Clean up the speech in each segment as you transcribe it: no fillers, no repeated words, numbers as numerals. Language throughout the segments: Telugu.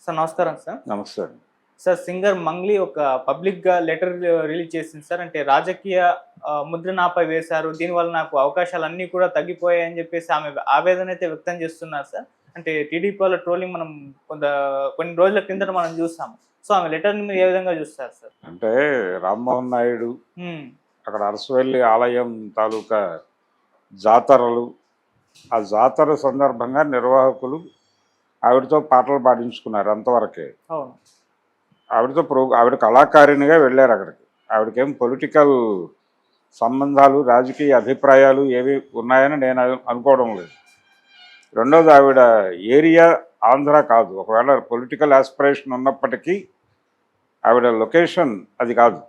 సార్ నమస్కారం సార్. నమస్తే అండి. సార్ సింగర్ మంగ్లీ ఒక పబ్లిక్‌గా లెటర్ రిలీజ్ చేసింది సార్. అంటే రాజకీయ ముద్ర నాపై వేశారు. దీనివల్ల నాకు అవకాశాలన్నీ కూడా తగ్గిపోయాయని చెప్పేసి ఆమె ఆవేదన అయితే వ్యక్తం చేస్తున్నారు సార్. అంటే టీడీపీ వాళ్ళ ట్రోలింగ్ మనం కొన్ని రోజుల కిందట మనం చూసాము. సో, ఆమె లెటర్‌ని మీరు ఏ విధంగా చూస్తారు సార్? అంటే రామ్మోహన్ నాయుడు హ్మ్. అక్కడ అరసవెల్లి ఆలయం తాలూకా జాతరలు, ఆ జాతర సందర్భంగా నిర్వాహకులు ఆవిడతో పాటలు పాడించుకున్నారు అంతవరకే. అవును. ఆవిడ కళాకారిణిగా వెళ్ళారు అక్కడికి. ఆవిడకేం పొలిటికల్ సంబంధాలు, రాజకీయ అభిప్రాయాలు ఏవి ఉన్నాయని నేను అనుకోవడం లేదు. రెండోది ఆవిడ ఏరియా ఆంధ్ర కాదు. ఒకవేళ పొలిటికల్ ఆస్పిరేషన్ ఉన్నప్పటికీ ఆవిడ లొకేషన్ అది కాదు.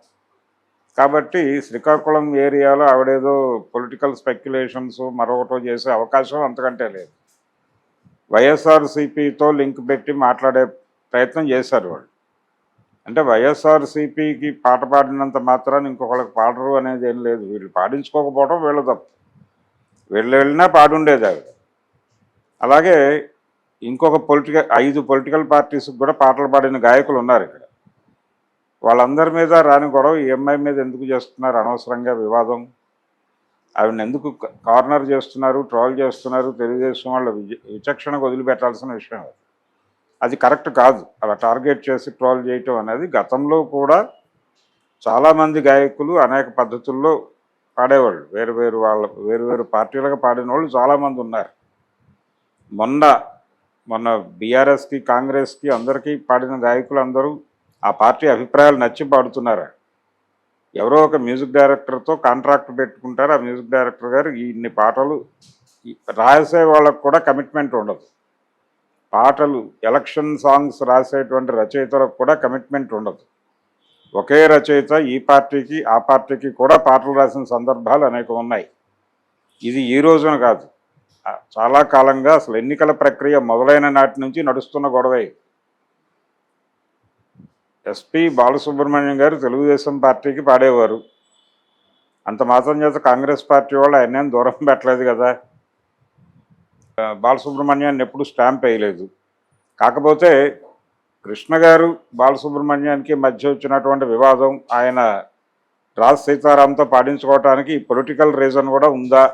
కాబట్టి శ్రీకాకుళం ఏరియాలో ఆవిడేదో పొలిటికల్ స్పెక్యులేషన్స్ మరొకటో చేసే అవకాశం అంతకంటే లేదు. వైఎస్ఆర్సీపీతో లింక్ పెట్టి మాట్లాడే ప్రయత్నం చేశారు వాళ్ళు. అంటే వైఎస్ఆర్సీపీకి పాట పాడినంత మాత్రాన్ని ఇంకొకళ్ళకి పాడరు అనేది ఏం లేదు. వీళ్ళు పాడించుకోకపోవడం వీళ్ళ తప్పు. వెళ్ళినా పాడుండేది ఆవిడ. అలాగే ఇంకొక 5 పొలిటికల్ పార్టీస్కి కూడా పాటలు పాడిన గాయకులు ఉన్నారు ఇక్కడ. వాళ్ళందరి మీద రాని గొడవ ఈ అమ్మాయి మీద ఎందుకు చేస్తున్నారు అనవసరంగా వివాదం? ఆవిడని ఎందుకు కార్నర్ చేస్తున్నారు, ట్రోల్ చేస్తున్నారు? తెలుగుదేశం వాళ్ళ విచక్షణకు వదిలిపెట్టాల్సిన విషయం అది. అది కరెక్ట్ కాదు. అలా టార్గెట్ చేసి ట్రోల్ చేయటం అనేది గతంలో కూడా చాలామంది గాయకులు అనేక పద్ధతుల్లో పాడేవాళ్ళు. వేరు పార్టీలుగా పాడిన వాళ్ళు చాలామంది ఉన్నారు. మొన్న బీఆర్ఎస్కి, కాంగ్రెస్కి అందరికీ పాడిన గాయకులు అందరూ ఆ పార్టీ అభిప్రాయాలు నచ్చి పాడుతున్నారు. ఎవరో ఒక మ్యూజిక్ డైరెక్టర్తో కాంట్రాక్ట్ పెట్టుకుంటారు. ఆ మ్యూజిక్ డైరెక్టర్ గారు ఇన్ని పాటలు రాసే వాళ్ళకు కూడా కమిట్మెంట్ ఉండదు. పాటలు ఎలక్షన్ సాంగ్స్ రాసేటువంటి రచయితలకు కూడా కమిట్మెంట్ ఉండదు. ఒకే రచయిత ఈ పార్టీకి ఆ పార్టీకి కూడా పాటలు రాసిన సందర్భాలు అనేకం ఉన్నాయి. ఇది ఈ రోజున కాదు, చాలా కాలంగా అసలు ఎన్నికల ప్రక్రియ మొదలైన నాటి నుంచి నడుస్తున్న గొడవే. ఎస్పి బాలసుబ్రహ్మణ్యం గారు తెలుగుదేశం పార్టీకి పాడేవారు. అంత మాత్రం చేత కాంగ్రెస్ పార్టీ వాళ్ళు ఆయనేం దూరం పెట్టలేదు కదా. బాలసుబ్రహ్మణ్యాన్ని ఎప్పుడు స్టాంప్ వేయలేదు. కాకపోతే కృష్ణ గారు బాలసుబ్రహ్మణ్యానికి మధ్య వచ్చినటువంటి వివాదం, ఆయన రాజ్ సీతారాంతో పాడించుకోవటానికి పొలిటికల్ రీజన్ కూడా ఉందా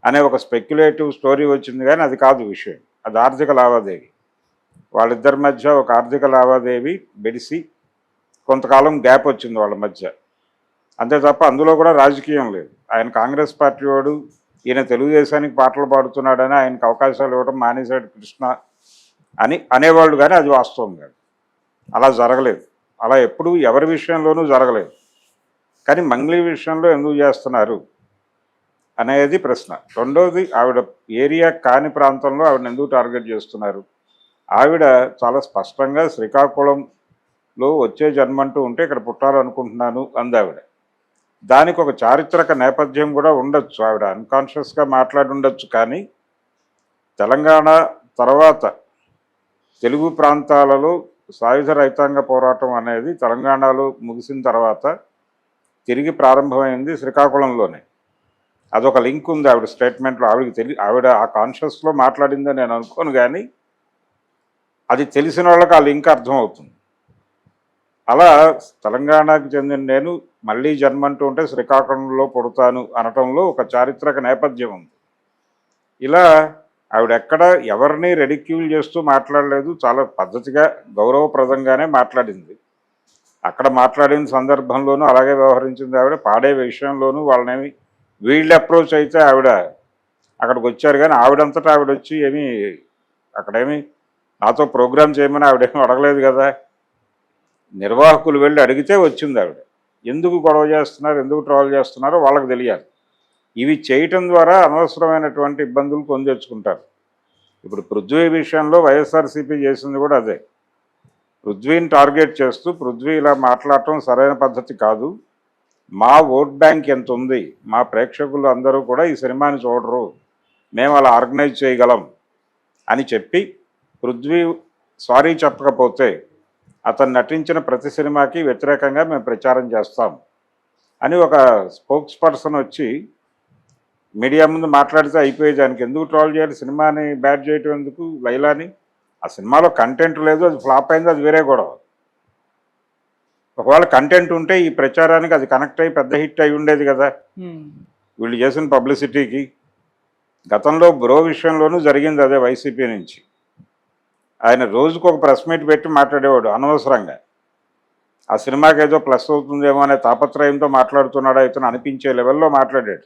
అనే ఒక స్పెక్యులేటివ్ స్టోరీ వచ్చింది. కానీ అది కాదు విషయం. అది ఆర్థిక లావాదేవీ. వాళ్ళిద్దరి మధ్య ఒక ఆర్థిక లావాదేవీ బెడిసి కొంతకాలం గ్యాప్ వచ్చింది వాళ్ళ మధ్య. అంతే తప్ప అందులో కూడా రాజకీయం లేదు. ఆయన కాంగ్రెస్ పార్టీ వాడు, ఈయన తెలుగుదేశానికి పాటలు పాడుతున్నాడని ఆయనకు అవకాశాలు ఇవ్వడం మానేశాడు కృష్ణ అని అనేవాళ్ళు. కానీ అది వాస్తవం కాదు. అలా జరగలేదు. అలా ఎప్పుడూ ఎవరి విషయంలోనూ జరగలేదు. కానీ మంగ్లీ విషయంలో ఎందుకు చేస్తున్నారు అనేది ప్రశ్న. రెండోది, ఆవిడ ఏరియా కాని ప్రాంతంలో ఆవిడని ఎందుకు టార్గెట్ చేస్తున్నారు? ఆవిడ చాలా స్పష్టంగా శ్రీకాకుళంలో వచ్చే జన్మంటూ ఉంటే ఇక్కడ పుట్టాలనుకుంటున్నాను అంది ఆవిడ. దానికి ఒక చారిత్రక నేపథ్యం కూడా ఉండొచ్చు. ఆవిడ అన్కాన్షియస్గా మాట్లాడి ఉండొచ్చు. కానీ తెలంగాణ తర్వాత తెలుగు ప్రాంతాలలో సాయుధ రైతాంగ పోరాటం అనేది తెలంగాణలో ముగిసిన తర్వాత తిరిగి ప్రారంభమైంది శ్రీకాకుళంలోనే. అదొక లింక్ ఉంది ఆవిడ స్టేట్మెంట్లో. ఆవిడ ఆ కాన్షియస్లో మాట్లాడిందని నేను అనుకోను. కానీ అది తెలిసిన వాళ్ళకి ఆ లింక్ అర్థమవుతుంది. అలా తెలంగాణకు చెందిన నేను మళ్ళీ జన్మంటూ ఉంటే శ్రీకాకుళంలో పుడతాను అనటంలో ఒక చారిత్రక నేపథ్యం ఉంది. ఇలా ఆవిడ ఎక్కడ ఎవరిని రెడిక్యూల్ చేస్తూ మాట్లాడలేదు. చాలా పద్ధతిగా గౌరవప్రదంగానే మాట్లాడింది. అక్కడ మాట్లాడిన సందర్భంలోనూ అలాగే వ్యవహరించింది ఆవిడ. పాడే విషయంలోనూ వాళ్ళనేమి వీళ్ళు అప్రోచ్ అయితే ఆవిడ అక్కడికి వచ్చారు. కానీ ఆవిడంతటా ఆవిడ వచ్చి అక్కడేమి నాతో ప్రోగ్రామ్ చేయమని ఆవిడేమీ అడగలేదు కదా. నిర్వాహకులు వెళ్ళి అడిగితే వచ్చింది ఆవిడ. ఎందుకు గొడవ చేస్తున్నారు, ఎందుకు ట్రోల్ చేస్తున్నారో వాళ్ళకి తెలియాలి. ఇవి చేయటం ద్వారా అనవసరమైనటువంటి ఇబ్బందులు కొని తెచ్చుకుంటారు. ఇప్పుడు పృథ్వీ విషయంలో వైఎస్ఆర్సీపీ చేసింది కూడా అదే. పృథ్వీని టార్గెట్ చేస్తూ పృథ్వీ ఇలా మాట్లాడటం సరైన పద్ధతి కాదు, మా ఓట్ బ్యాంక్ ఎంత ఉంది, మా ప్రేక్షకులు అందరూ కూడా ఈ సినిమాని చూడరు, మేము అలా ఆర్గనైజ్ చేయగలం అని చెప్పి పృథ్వీ సారీ చెప్పకపోతే అతను నటించిన ప్రతి సినిమాకి వ్యతిరేకంగా మేము ప్రచారం చేస్తాం అని ఒక స్పోక్స్ పర్సన్ వచ్చి మీడియా ముందు మాట్లాడితే అయిపోయేదానికి ఎందుకు ట్రోల్ చేయాలి? సినిమాని బ్యాడ్ చేయటం ఎందుకు? లైలాని ఆ సినిమాలో కంటెంట్ లేదు, అది ఫ్లాప్ అయింది, అది వేరే గొడవ. ఒకవేళ కంటెంట్ ఉంటే ఈ ప్రచారానికి అది కనెక్ట్ అయ్యి పెద్ద హిట్ అయి ఉండేది కదా వీళ్ళు చేసిన పబ్లిసిటీకి. గతంలో బ్రో విషయంలోనూ జరిగింది అదే. వైసీపీ నుంచి ఆయన రోజుకు ఒక ప్రెస్ మీట్ పెట్టి మాట్లాడేవాడు అనవసరంగా. ఆ సినిమాకి ఏదో ప్లస్ అవుతుందేమో అనే తాపత్రయంతో మాట్లాడుతున్నాడు అయితే అనిపించే లెవెల్లో మాట్లాడాడు.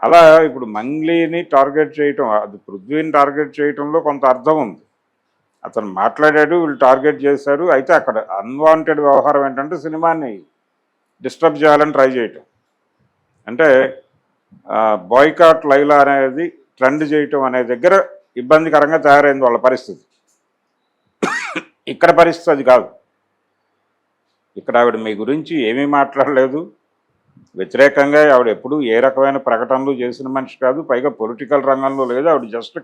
అలా ఇప్పుడు మంగ్లీని టార్గెట్ చేయటం, అది పృథ్వీని టార్గెట్ చేయటంలో కొంత అర్థం ఉంది. అతను మాట్లాడాడు, వీళ్ళు టార్గెట్ చేశారు. అయితే అక్కడ అన్వాంటెడ్ వ్యవహారం ఏంటంటే సినిమాని డిస్టర్బ్ చేయాలని ట్రై చేయటం. అంటే బాయ్కాట్ లైలా అనేది ట్రెండ్ చేయటం అనే దగ్గర ఇబ్బందికరంగా తయారైంది వాళ్ళ పరిస్థితి. ఇక్కడ పరిస్థితి అది కాదు. ఇక్కడ ఆవిడ మీ గురించి ఏమీ మాట్లాడలేదు, వ్యతిరేకంగా ఆవిడ ఎప్పుడు ఏ రకమైన ప్రకటనలు చేసిన మనిషి కాదు, పైగా పొలిటికల్ రంగంలో లేదు. ఆవిడ జస్ట్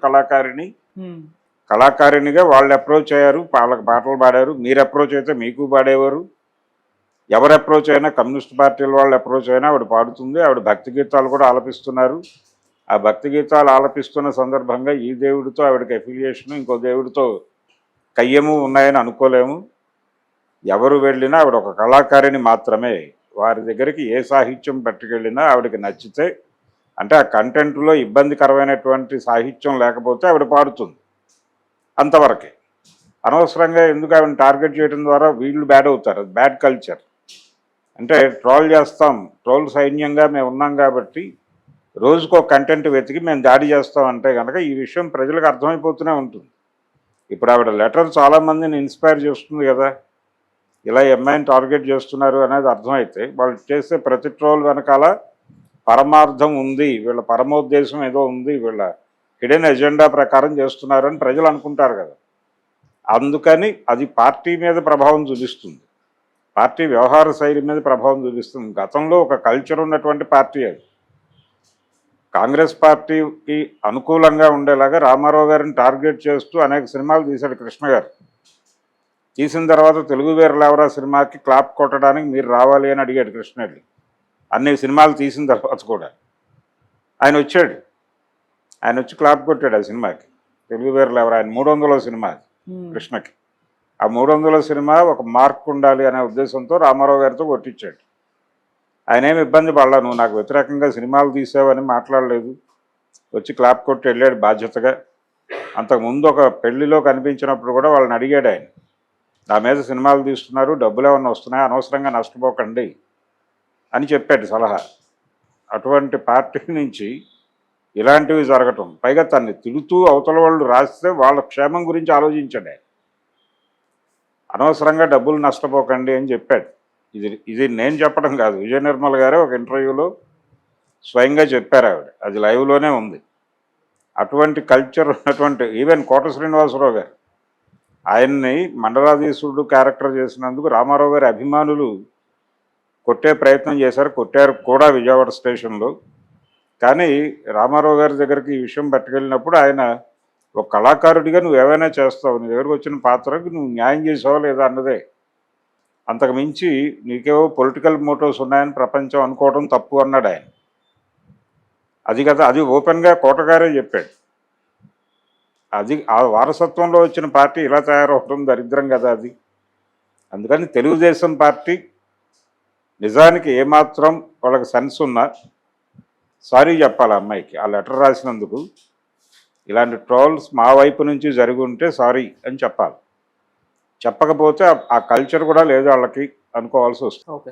కళాకారిణిగా వాళ్ళు అప్రోచ్ అయ్యారు, వాళ్ళకి పాటలు పాడారు. మీరు అప్రోచ్ అయితే మీకు పాడేవారు. ఎవరు అప్రోచ్ అయినా, కమ్యూనిస్ట్ పార్టీల వాళ్ళు అప్రోచ్ అయినా ఆవిడ పాడుతుంది. ఆవిడ భక్తి గీతాలు కూడా ఆలపిస్తున్నారు. ఆ భక్తి గీతాలు ఆలపిస్తున్న సందర్భంగా ఈ దేవుడితో ఆవిడకి అఫిలియేషను, ఇంకో దేవుడితో కయ్యము ఉన్నాయని అనుకోలేము. ఎవరు వెళ్ళినా ఆవిడ ఒక కళాకారిణి మాత్రమే. వారి దగ్గరికి ఏ సాహిత్యం పట్టుకెళ్ళినా ఆవిడకి నచ్చితే, అంటే ఆ కంటెంట్లో ఇబ్బందికరమైనటువంటి సాహిత్యం లేకపోతే ఆవిడ పాడుతుంది, అంతవరకే. అనవసరంగా ఎందుకు ఆవిడని టార్గెట్ చేయడం ద్వారా వీళ్ళు బ్యాడ్ అవుతారు. అది బ్యాడ్ కల్చర్. అంటే ట్రోల్ చేస్తాం, ట్రోల్ సైన్యంగా మేము ఉన్నాం కాబట్టి రోజుకో కంటెంట్ వెతికి మేము దాడి చేస్తాం అంటే కనుక ఈ విషయం ప్రజలకు అర్థమైపోతూనే ఉంటుంది. ఇప్పుడు ఆవిడ లెటర్ చాలామందిని ఇన్స్పైర్ చేస్తుంది కదా. ఇలా ఎంఐని టార్గెట్ చేస్తున్నారు అనేది అర్థమైతే వాళ్ళు చేసే ప్రతి ట్రోల్ వెనకాల పరమార్థం ఉంది, వీళ్ళ పరమోద్దేశం ఏదో ఉంది, వీళ్ళ హిడెన్ ఎజెండా ప్రకారం చేస్తున్నారు అని ప్రజలు అనుకుంటారు కదా. అందుకని అది పార్టీ మీద ప్రభావం చూపిస్తుంది, పార్టీ వ్యవహార శైలి మీద ప్రభావం చూపిస్తుంది. గతంలో ఒక కల్చర్ ఉన్నటువంటి పార్టీ అది. కాంగ్రెస్ పార్టీకి అనుకూలంగా ఉండేలాగా రామారావు గారిని టార్గెట్ చేస్తూ అనేక సినిమాలు తీశాడు కృష్ణ గారు. తీసిన తర్వాత తెలుగు వీరులెవరా సినిమాకి క్లాప్ కొట్టడానికి మీరు రావాలి అని అడిగాడు కృష్ణరెడ్డి. అన్ని సినిమాలు తీసిన తర్వాత కూడా ఆయన వచ్చాడు. ఆయన వచ్చి క్లాప్ కొట్టాడు ఆ సినిమాకి. తెలుగు వీరులెవరా ఆయన 300వ సినిమా కృష్ణకి. ఆ 300వ సినిమా ఒక మార్క్ ఉండాలి అనే ఉద్దేశంతో రామారావు గారితో కొట్టించాడు. ఆయన ఏమి ఇబ్బంది పడలా, నువ్వు నాకు వ్యతిరేకంగా సినిమాలు తీసావని మాట్లాడలేదు, వచ్చి క్లాప్ కొట్టి వెళ్ళాడు బాధ్యతగా. అంతకుముందు ఒక పెళ్లిలో కనిపించినప్పుడు కూడా వాళ్ళని అడిగాడు ఆయన, నా మీద సినిమాలు తీస్తున్నారు, డబ్బులు ఏమన్నా వస్తున్నాయి, అనవసరంగా నష్టపోకండి అని చెప్పాడు సలహా. అటువంటి పార్టీ నుంచి ఇలాంటివి జరగటం, పైగా తన్ని తిడుతూ అవతల వాళ్ళు రాస్తే వాళ్ళ క్షేమం గురించి ఆలోచించాడు. అనవసరంగా డబ్బులు నష్టపోకండి అని చెప్పాడు. ఇది నేను చెప్పడం కాదు, విజయ నిర్మల్ గారే ఒక ఇంటర్వ్యూలో స్వయంగా చెప్పారు ఆవిడ, అది లైవ్లోనే ఉంది. అటువంటి కల్చర్ ఉన్నటువంటి ఈవెన్ కోట శ్రీనివాసరావు గారు, ఆయన్ని మండలాధీశుడు క్యారెక్టర్ చేసినందుకు రామారావు గారి అభిమానులు కొట్టే ప్రయత్నం చేశారు, కొట్టారు కూడా విజయవాడ స్టేషన్లో. కానీ రామారావు గారి దగ్గరికి ఈ విషయం పట్టుకెళ్ళినప్పుడు ఆయన ఒక కళాకారుడిగా నువ్వు ఏమైనా చేస్తావు, నీ దగ్గరకు వచ్చిన పాత్రకి నువ్వు న్యాయం చేసావా లేదా అన్నదే. అంతకు మించి నీకేవో పొలిటికల్ మోటివ్స్ ఉన్నాయని ప్రపంచం అనుకోవడం తప్పు అన్నాడు ఆయన. అది కదా, అది ఓపెన్గా కోటగారే చెప్పాడు. అది ఆ వారసత్వంలో వచ్చిన పార్టీ ఇలా తయారవడం దరిద్రం కదా అది. అందుకని తెలుగుదేశం పార్టీ నిజానికి ఏమాత్రం వాళ్ళకి సెన్స్ ఉన్నా సారీ చెప్పాలి అమ్మాయికి. ఆ లెటర్ రాసినందుకు ఇలాంటి ట్రోల్స్ మా వైపు నుంచి జరిగి ఉంటే సారీ అని చెప్పాలి. చెప్పకపోతే ఆ కల్చర్ కూడా లేదు వాళ్ళకి అనుకోవాల్సి వస్తుంది. ఓకే.